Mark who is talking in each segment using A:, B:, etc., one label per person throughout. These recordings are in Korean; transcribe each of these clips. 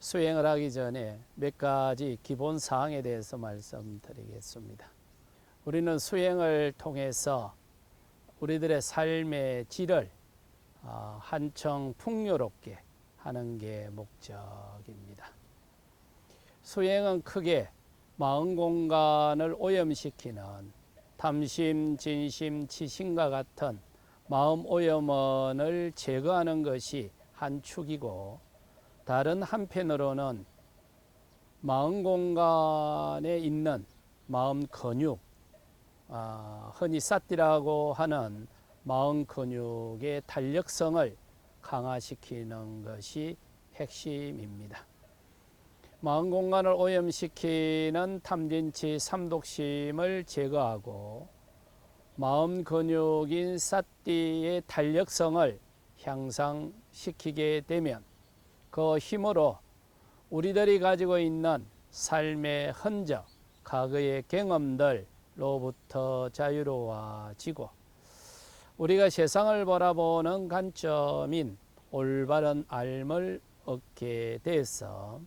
A: 수행을 하기 전에 몇 가지 기본 사항에 대해서 말씀드리겠습니다. 우리는 수행을 통해서 우리들의 삶의 질을 한층 풍요롭게 하는 게 목적입니다. 수행은 크게 마음 공간을 오염시키는 탐심, 진심, 치심과 같은 마음 오염원을 제거하는 것이 한 축이고, 다른 한편으로는 마음 공간에 있는 마음 근육, 흔히 사띠라고 하는 마음 근육의 탄력성을 강화시키는 것이 핵심입니다. 마음 공간을 오염시키는 탐진치, 삼독심을 제거하고 마음 근육인 사띠의 탄력성을 향상시키게 되면 그 힘으로 우리들이 가지고 있는 삶의 흔적, 과거의 경험들로부터 자유로워지고 우리가 세상을 바라보는 관점인 올바른 알을 얻게 돼서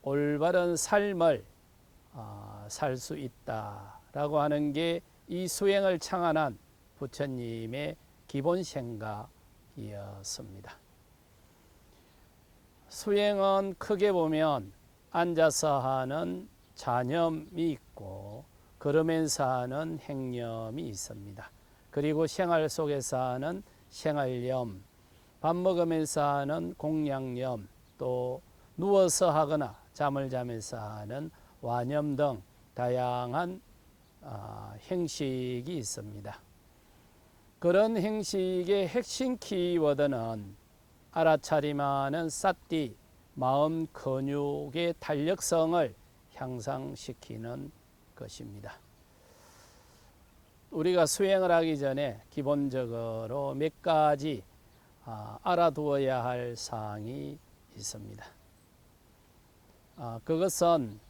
A: 올바른 삶을 살 수 있다라고 하는 게 이 수행을 창안한 부처님의 기본 생각이었습니다. 수행은 크게 보면 앉아서 하는 잔념이 있고 걸으면서 하는 행념이 있습니다. 그리고 생활 속에서 하는 생활념, 밥 먹으면서 하는 공양념, 또 누워서 하거나 잠을 자면서 하는 와념 등 다양한 행식이 있습니다. 그런 행식의 핵심 키워드는 알아차림하는 사띠, 마음 근육의 탄력성을 향상시키는 것입니다. 우리가 수행을 하기 전에 기본적으로 몇 가지 알아두어야 할 사항이 있습니다. 그것은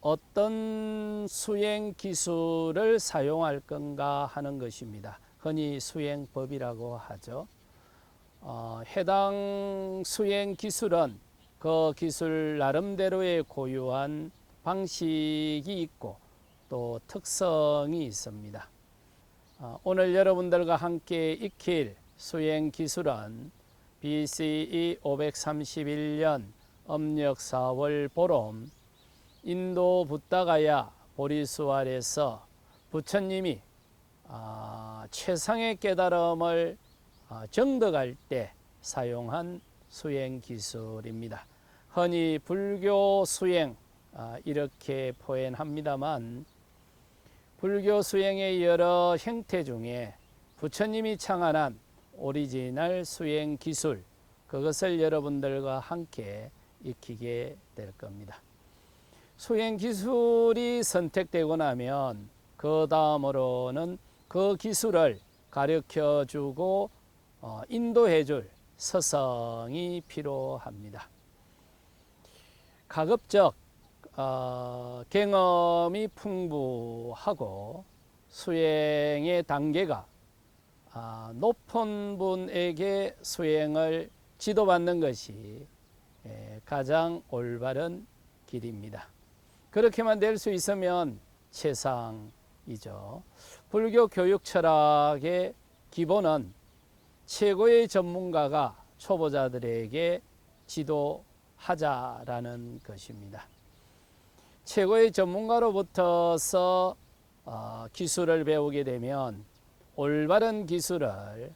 A: 어떤 수행 기술을 사용할 건가 하는 것입니다. 흔히 수행법이라고 하죠. 해당 수행 기술은 그 기술 나름대로의 고유한 방식이 있고 또 특성이 있습니다. 오늘 여러분들과 함께 익힐 수행 기술은 BCE 531년 음력 4월 보름 인도 부다가야 보리수활에서 부처님이 최상의 깨달음을 정득할 때 사용한 수행 기술입니다. 흔히 불교 수행 이렇게 표현합니다만 불교 수행의 여러 형태 중에 부처님이 창안한 오리지널 수행 기술, 그것을 여러분들과 함께 익히게 될 겁니다. 수행 기술이 선택되고 나면 그 다음으로는 그 기술을 가르쳐주고 인도해줄 스승이 필요합니다. 가급적 경험이 풍부하고 수행의 단계가 높은 분에게 수행을 지도받는 것이 가장 올바른 길입니다. 그렇게만 될 수 있으면 최상이죠. 불교 교육 철학의 기본은 최고의 전문가가 초보자들에게 지도하자라는 것입니다. 최고의 전문가로부터서 기술을 배우게 되면 올바른 기술을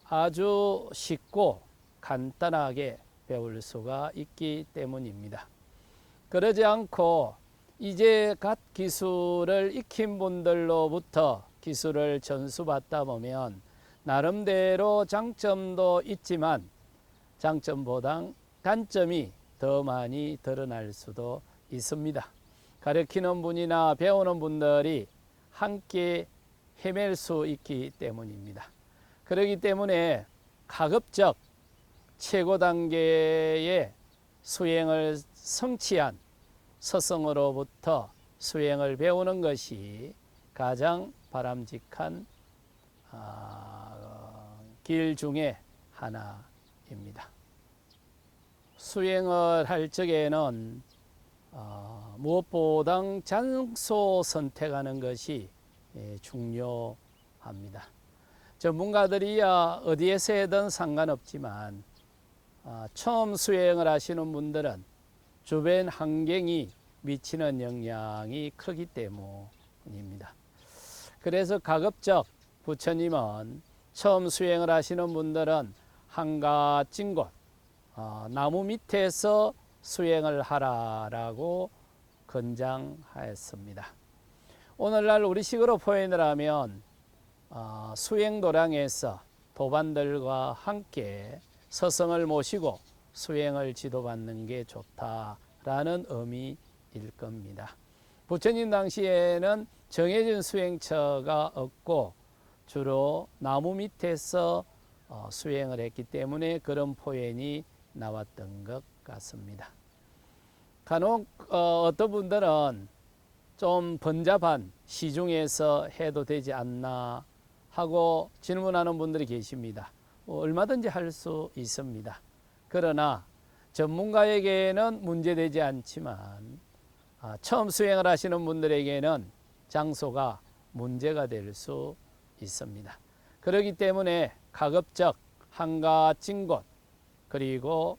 A: 아주 쉽고 간단하게 배울 수가 있기 때문입니다. 그러지 않고 이제 갓 기술을 익힌 분들로부터 기술을 전수받다 보면 나름대로 장점도 있지만 장점보다 단점이 더 많이 드러날 수도 있습니다. 가르치는 분이나 배우는 분들이 함께 헤맬 수 있기 때문입니다. 그렇기 때문에 가급적 최고 단계의 수행을 성취한 스승으로부터 수행을 배우는 것이 가장 바람직한 길 중에 하나입니다. 수행을 할 적에는 무엇보다 장소 선택하는 것이 중요합니다. 전문가들이야 어디에서 해든 상관없지만 처음 수행을 하시는 분들은 주변 환경이 미치는 영향이 크기 때문입니다. 그래서 가급적 부처님은 처음 수행을 하시는 분들은 한가진 곳, 나무 밑에서 수행을 하라라고 권장하였습니다. 오늘날 우리식으로 표현을 하면 수행도량에서 도반들과 함께 스승을 모시고 수행을 지도받는 게 좋다라는 의미일 겁니다. 부처님 당시에는 정해진 수행처가 없고 주로 나무 밑에서 수행을 했기 때문에 그런 표현이 나왔던 것 같습니다. 간혹 어떤 분들은 좀 번잡한 시중에서 해도 되지 않나 하고 질문하는 분들이 계십니다. 얼마든지 할 수 있습니다. 그러나 전문가에게는 문제되지 않지만 처음 수행을 하시는 분들에게는 장소가 문제가 될 수 있습니다. 그렇기 때문에 가급적 한가진 곳 그리고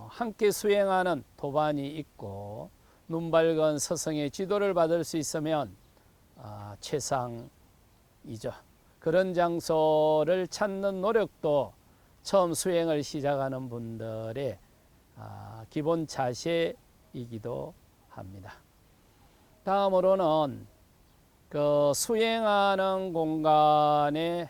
A: 함께 수행하는 도반이 있고 눈 밝은 스승의 지도를 받을 수 있으면 최상이죠. 그런 장소를 찾는 노력도 처음 수행을 시작하는 분들의 기본 자세이기도 합니다. 다음으로는 그 수행하는 공간의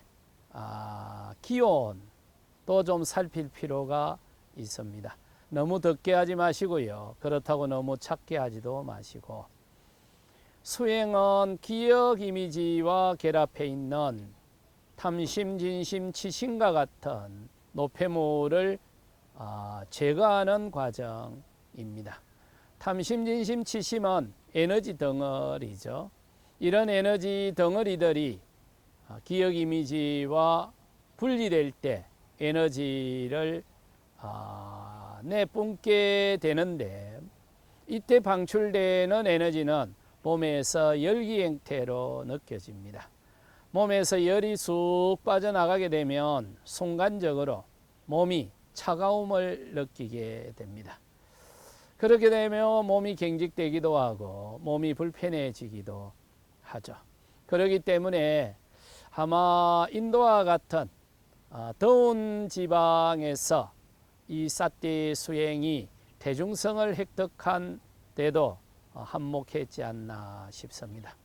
A: 기온도 좀 살필 필요가 있습니다. 너무 덥게 하지 마시고요. 그렇다고 너무 찼게 하지도 마시고 수행은 기억 이미지와 결합해 있는 탐심, 진심, 치심과 같은 노폐물을 제거하는 과정입니다. 탐심, 진심, 치심은 에너지 덩어리죠. 이런 에너지 덩어리들이 기억 이미지와 분리될 때 에너지를 내뿜게 되는데 이때 방출되는 에너지는 몸에서 열기 형태로 느껴집니다. 몸에서 열이 쑥 빠져나가게 되면 순간적으로 몸이 차가움을 느끼게 됩니다. 그렇게 되면 몸이 경직되기도 하고 몸이 불편해지기도 하죠. 그렇기 때문에 아마 인도와 같은 더운 지방에서 이 삿대 수행이 대중성을 획득한 데도 한몫했지 않나 싶습니다.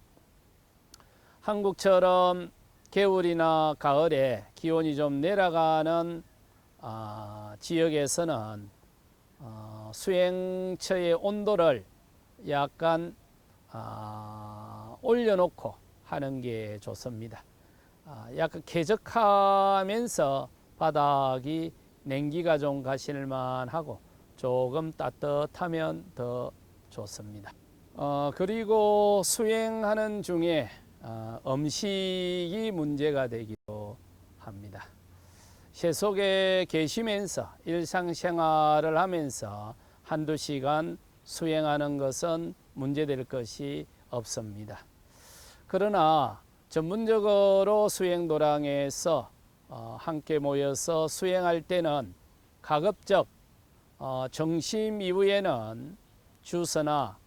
A: 한국처럼 겨울이나 가을에 기온이 좀 내려가는 지역에서는 수행처의 온도를 약간 올려놓고 하는 게 좋습니다. 약간 쾌적하면서 바닥이 냉기가 좀 가실만 하고 조금 따뜻하면 더 좋습니다. 그리고 수행하는 중에 음식이 문제가 되기도 합니다. 세속에 계시면서 일상생활을 하면서 한두 시간 수행하는 것은 문제될 것이 없습니다. 그러나 전문적으로 수행도량에서 함께 모여서 수행할 때는 가급적 점심 이후에는 주스나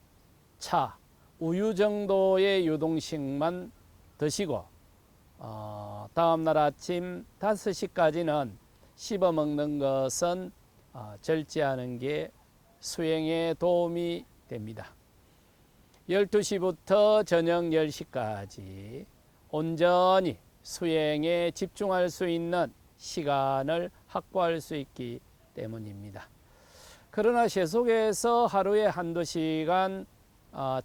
A: 차, 우유 정도의 유동식만 드시고 다음날 아침 5시까지는 씹어 먹는 것은 절제하는 게 수행에 도움이 됩니다. 12시부터 저녁 10시까지 온전히 수행에 집중할 수 있는 시간을 확보할 수 있기 때문입니다. 그러나 세속에서 하루에 한두 시간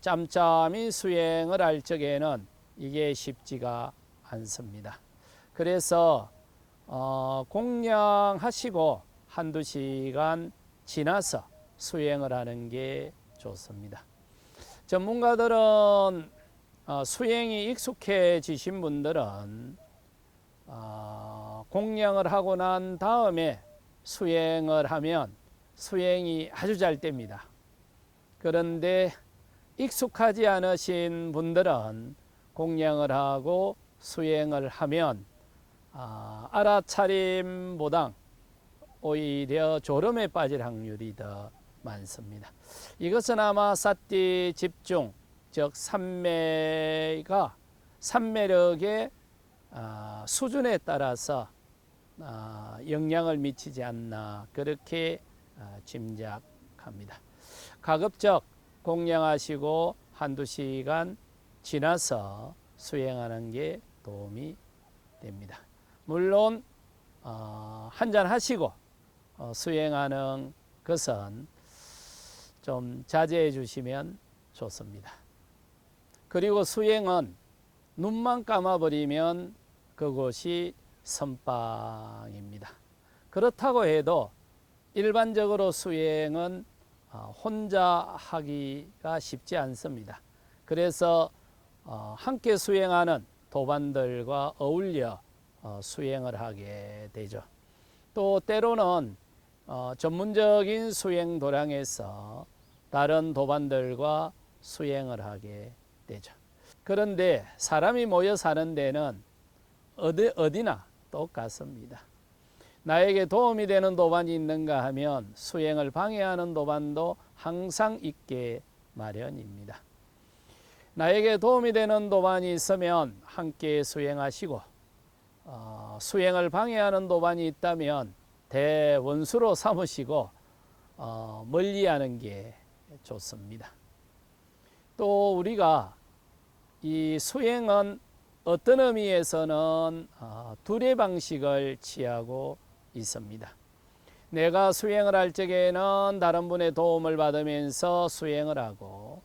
A: 짬짬이 수행을 할 적에는 이게 쉽지가 않습니다. 그래서 공양하시고 한두 시간 지나서 수행을 하는 게 좋습니다. 전문가들은 수행이 익숙해지신 분들은 공양을 하고 난 다음에 수행을 하면 수행이 아주 잘 됩니다. 그런데 익숙하지 않으신 분들은 공양을 하고 수행을 하면 알아차림보다 오히려 졸음에 빠질 확률이 더 많습니다. 이것은 아마 사띠 집중, 즉 삼매력의 수준에 따라서 영향을 미치지 않나 그렇게 짐작합니다. 가급적 공양하시고 한두 시간 지나서 수행하는 게 도움이 됩니다. 물론 한잔 하시고 수행하는 것은 좀 자제해 주시면 좋습니다. 그리고 수행은 눈만 감아버리면 그곳이 선방입니다. 그렇다고 해도 일반적으로 수행은 혼자 하기가 쉽지 않습니다. 그래서 함께 수행하는 도반들과 어울려 수행을 하게 되죠. 또 때로는 전문적인 수행 도량에서 다른 도반들과 수행을 하게 되죠. 그런데 사람이 모여 사는 데는 어디나 똑같습니다. 나에게 도움이 되는 도반이 있는가 하면 수행을 방해하는 도반도 항상 있게 마련입니다. 나에게 도움이 되는 도반이 있으면 함께 수행하시고 수행을 방해하는 도반이 있다면 대원수로 삼으시고 멀리하는 게 좋습니다. 또 우리가 이 수행은 어떤 의미에서는 둘의 방식을 취하고 있습니다. 내가 수행을 할 적에는 다른 분의 도움을 받으면서 수행을 하고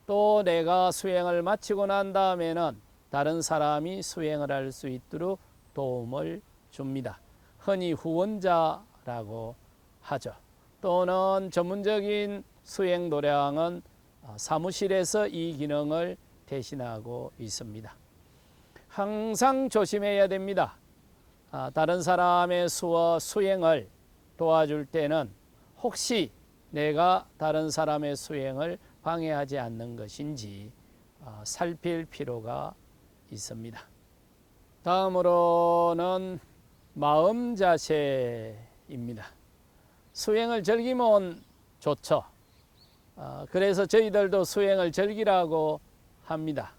A: 또 내가 수행을 마치고 난 다음에는 다른 사람이 수행을 할 수 있도록 도움을 줍니다. 흔히 후원자라고 하죠. 또는 전문적인 수행 도량은 사무실에서 이 기능을 대신하고 있습니다. 항상 조심해야 됩니다. 다른 사람의 수행을 도와줄 때는 혹시 내가 다른 사람의 수행을 방해하지 않는 것인지 살필 필요가 있습니다. 다음으로는 마음 자세입니다. 수행을 즐기면 좋죠. 그래서 저희들도 수행을 즐기라고 합니다.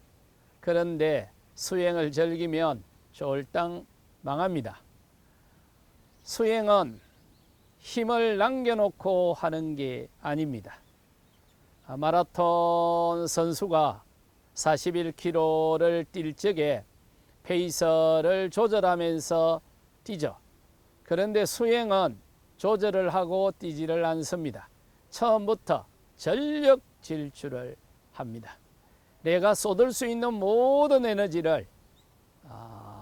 A: 그런데 수행을 즐기면 쫄딱 망합니다. 수행은 힘을 남겨놓고 하는 게 아닙니다. 마라톤 선수가 41km를 뛸 적에 페이스를 조절하면서 뛰죠. 그런데 수행은 조절을 하고 뛰지를 않습니다. 처음부터 전력 질주를 합니다. 내가 쏟을 수 있는 모든 에너지를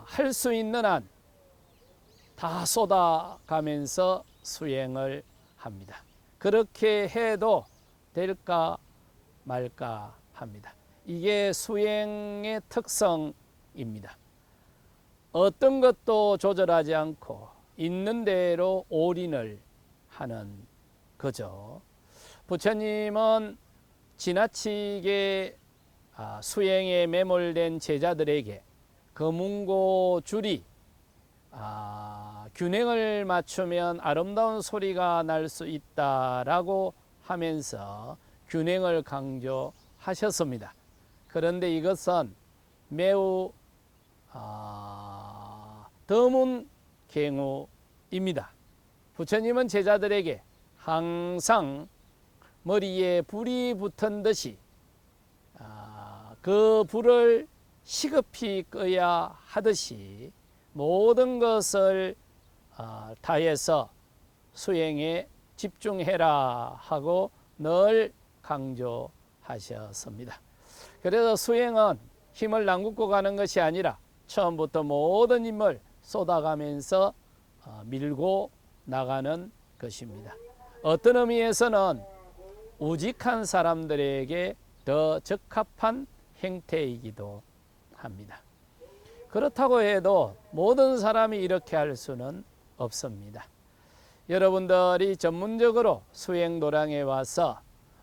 A: 할 수 있는 한 다 쏟아가면서 수행을 합니다. 그렇게 해도 될까 말까 합니다. 이게 수행의 특성입니다. 어떤 것도 조절하지 않고 있는 대로 올인을 하는 거죠. 부처님은 지나치게 수행에 매몰된 제자들에게 거문고 줄이 균형을 맞추면 아름다운 소리가 날 수 있다라고 하면서 균형을 강조하셨습니다. 그런데 이것은 매우 드문 경우입니다. 부처님은 제자들에게 항상 머리에 불이 붙은 듯이 그 불을 시급히 꺼야 하듯이 모든 것을 다해서 수행에 집중해라 하고 늘 강조하셨습니다. 그래서 수행은 힘을 남기고 가는 것이 아니라 처음부터 모든 힘을 쏟아가면서 밀고 나가는 것입니다. 어떤 의미에서는 우직한 사람들에게 더 적합한 행태이기도 합니다. 그렇다고 해도 모든 사람이 이렇게 할 수는 없습니다. 여러분들이 전문적으로 수행도량에 와서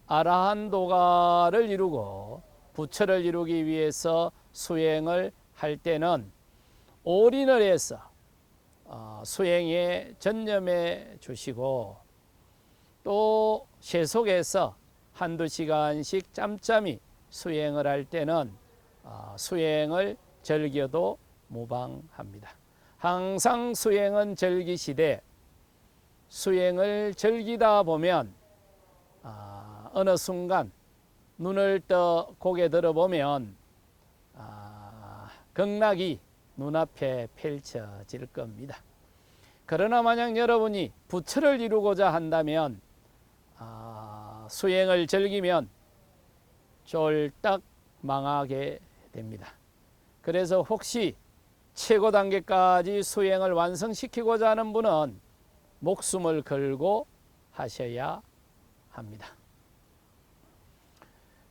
A: 아라한 도가를 이루고 부처를 이루기 위해서 수행을 할 때는 올인을 해서 수행에 전념해 주시고, 또 계속해서 한두 시간씩 짬짬이 수행을 할 때는 수행을 즐겨도 무방합니다. 항상 수행은 즐기시되, 수행을 즐기다 보면 어느 순간 눈을 떠 고개 들어보면 극락이 눈앞에 펼쳐질 겁니다. 그러나 만약 여러분이 부처를 이루고자 한다면 수행을 즐기면 쫄딱 망하게 됩니다. 그래서 혹시 최고 단계까지 수행을 완성시키고자 하는 분은 목숨을 걸고 하셔야 합니다.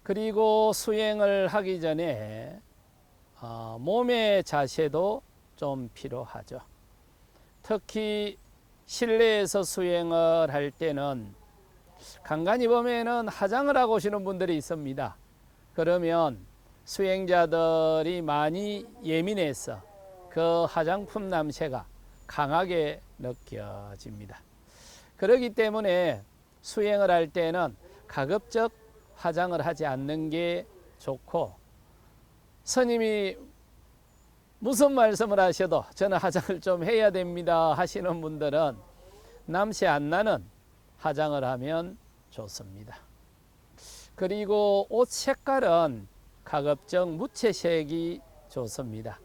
A: 그리고 수행을 하기 전에 몸의 자세도 좀 필요하죠. 특히 실내에서 수행을 할 때는 간간히 보면은 화장을 하고 오시는 분들이 있습니다. 그러면 수행자들이 많이 예민해서 그 화장품 냄새가 강하게 느껴집니다. 그렇기 때문에 수행을 할 때는 가급적 화장을 하지 않는 게 좋고, 스님이 무슨 말씀을 하셔도 저는 화장을 좀 해야 됩니다 하시는 분들은 냄새 안 나는 화장을 하면 좋습니다. 그리고 옷 색깔은 가급적 무채색이 좋습니다.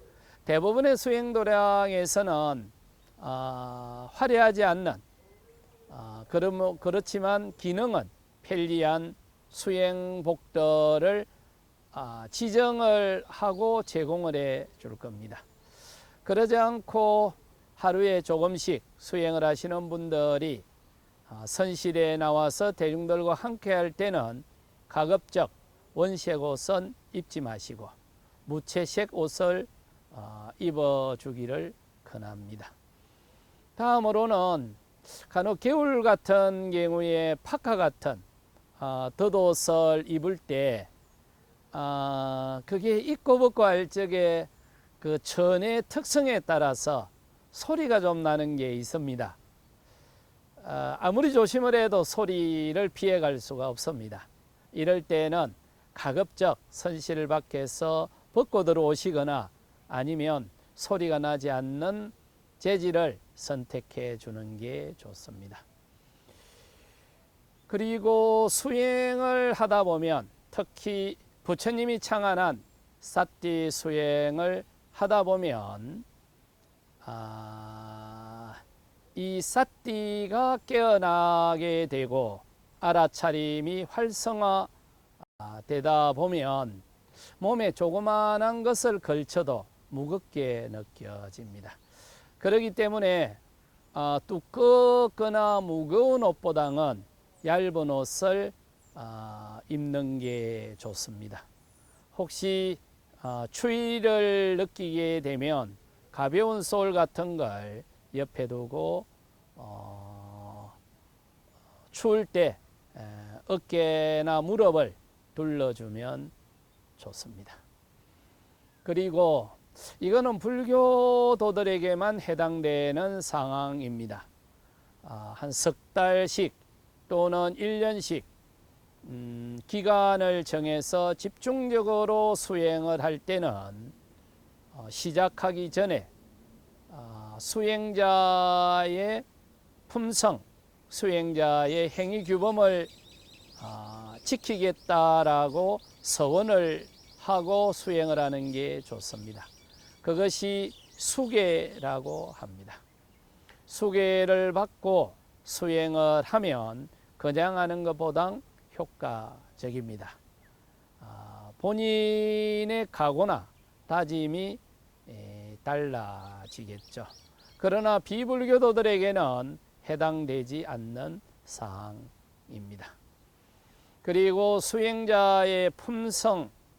A: 대부분의 수행도량에서는 화려하지 않는, 그렇지만 기능은 편리한 수행복들을 지정을 하고 제공을 해 줄 겁니다. 그러지 않고 하루에 조금씩 수행을 하시는 분들이 선실에 나와서 대중들과 함께 할 때는 가급적 원색 옷은 입지 마시고 무채색 옷을 입어주기를 권합니다. 다음으로는 간혹 겨울 같은 경우에 파카 같은 덧옷을 입을 때 그게 입고 벗고 할 적에 그 천의 특성에 따라서 소리가 좀 나는 게 있습니다. 아무리 조심을 해도 소리를 피해갈 수가 없습니다. 이럴 때는 가급적 선실 밖에서 벗고 들어오시거나 아니면 소리가 나지 않는 재질을 선택해 주는 게 좋습니다. 그리고 수행을 하다 보면 특히 부처님이 창안한 삿띠 수행을 하다 보면 이 삿띠가 깨어나게 되고 알아차림이 활성화되다 보면 몸에 조그마한 것을 걸쳐도 무겁게 느껴집니다. 그렇기 때문에 두껍거나 무거운 옷보다는 얇은 옷을 입는 게 좋습니다. 혹시 추위를 느끼게 되면 가벼운 솔 같은 걸 옆에 두고 추울 때 어깨나 무릎을 둘러주면 좋습니다. 그리고 이거는 불교도들에게만 해당되는 상황입니다. 한 석 달씩 또는 1년씩 기간을 정해서 집중적으로 수행을 할 때는 시작하기 전에 수행자의 품성, 수행자의 행위 규범을 지키겠다라고 서원을 하고 수행을 하는 게 좋습니다. 그것이 수계라고 합니다. 수계를 받고 수행을 하면 그냥 하는 것보다 효과적입니다. 본인의 각오나 다짐이 달라지겠죠. 그러나 비불교도들에게는 해당되지 않는 사항입니다. 그리고 수행자의 품성에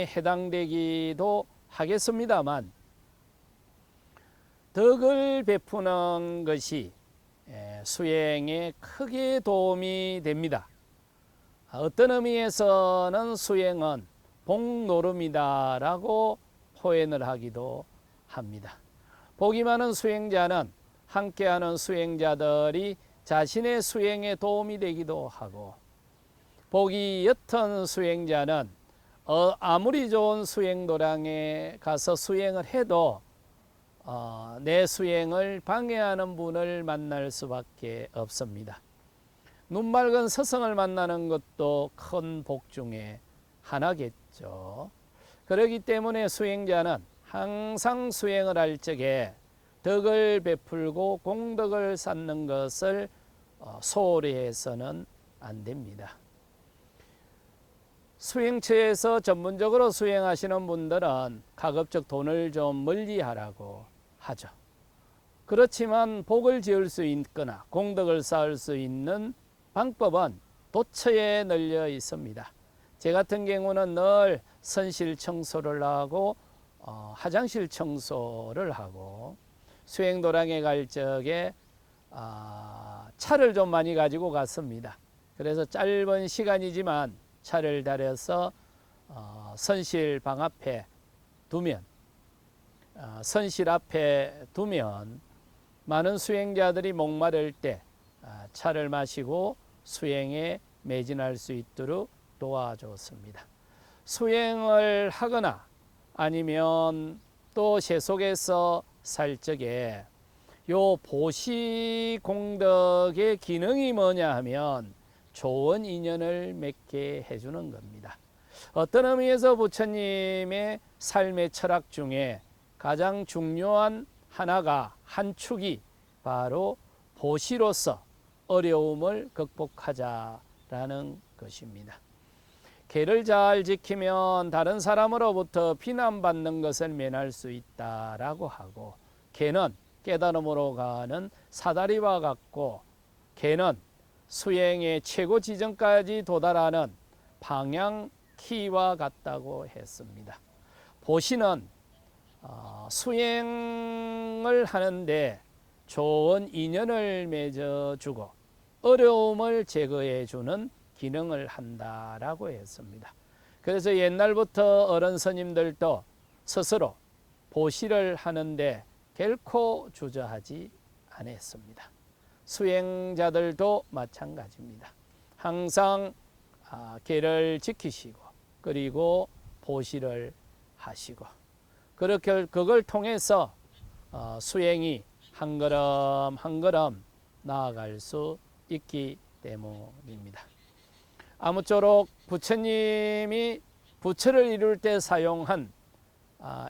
A: 해당되기도 하겠습니다만 덕을 베푸는 것이 수행에 크게 도움이 됩니다. 어떤 의미에서는 수행은 복노름이다라고 표현을 하기도 합니다. 복이 많은 수행자는 함께하는 수행자들이 자신의 수행에 도움이 되기도 하고, 복이 옅은 수행자는 아무리 좋은 수행도량에 가서 수행을 해도 내 수행을 방해하는 분을 만날 수밖에 없습니다. 눈 맑은 스승을 만나는 것도 큰 복 중에 하나겠죠. 그렇기 때문에 수행자는 항상 수행을 할 적에 덕을 베풀고 공덕을 쌓는 것을 소홀히 해서는 안 됩니다. 수행처에서 전문적으로 수행하시는 분들은 가급적 돈을 좀 멀리하라고 하죠. 그렇지만 복을 지을 수 있거나 공덕을 쌓을 수 있는 방법은 도처에 널려 있습니다. 제 같은 경우는 늘 선실 청소를 하고 화장실 청소를 하고, 수행도량에 갈 적에 차를 좀 많이 가지고 갔습니다. 그래서 짧은 시간이지만 차를 달여서 선실 방 앞에 두면, 선실 앞에 두면 많은 수행자들이 목마를 때 차를 마시고 수행에 매진할 수 있도록 도와줬습니다. 수행을 하거나 아니면 또 세속에서 살 적에 요 보시 공덕의 기능이 뭐냐 하면 좋은 인연을 맺게 해주는 겁니다. 어떤 의미에서 부처님의 삶의 철학 중에 가장 중요한 하나가, 한 축이 바로 보시로서 어려움을 극복하자라는 것입니다. 계를 잘 지키면 다른 사람으로부터 비난받는 것을 면할 수 있다라고 하고, 계는 깨달음으로 가는 사다리와 같고, 계는 수행의 최고 지점까지 도달하는 방향키와 같다고 했습니다. 보시는 수행을 하는데 좋은 인연을 맺어주고 어려움을 제거해주는 기능을 한다라고 했습니다. 그래서 옛날부터 어른 스님들도 스스로 보시를 하는데 결코 주저하지 않았습니다. 수행자들도 마찬가지입니다. 항상 계를 지키시고 그리고 보시를 하시고, 그렇게 그걸 통해서 수행이 한 걸음 한 걸음 나아갈 수 있기 때문입니다. 아무쪼록 부처님이 부처를 이룰 때 사용한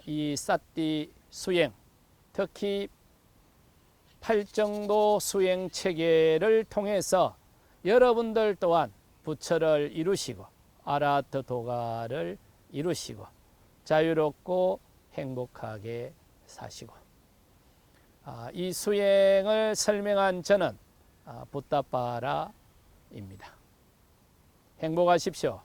A: 이 삿띠 수행, 특히 팔정도 수행 체계를 통해서 여러분들 또한 부처를 이루시고 아라하트 도가를 이루시고 자유롭고 행복하게 사시고, 이 수행을 설명한 저는 붓다빠라입니다. 행복하십시오.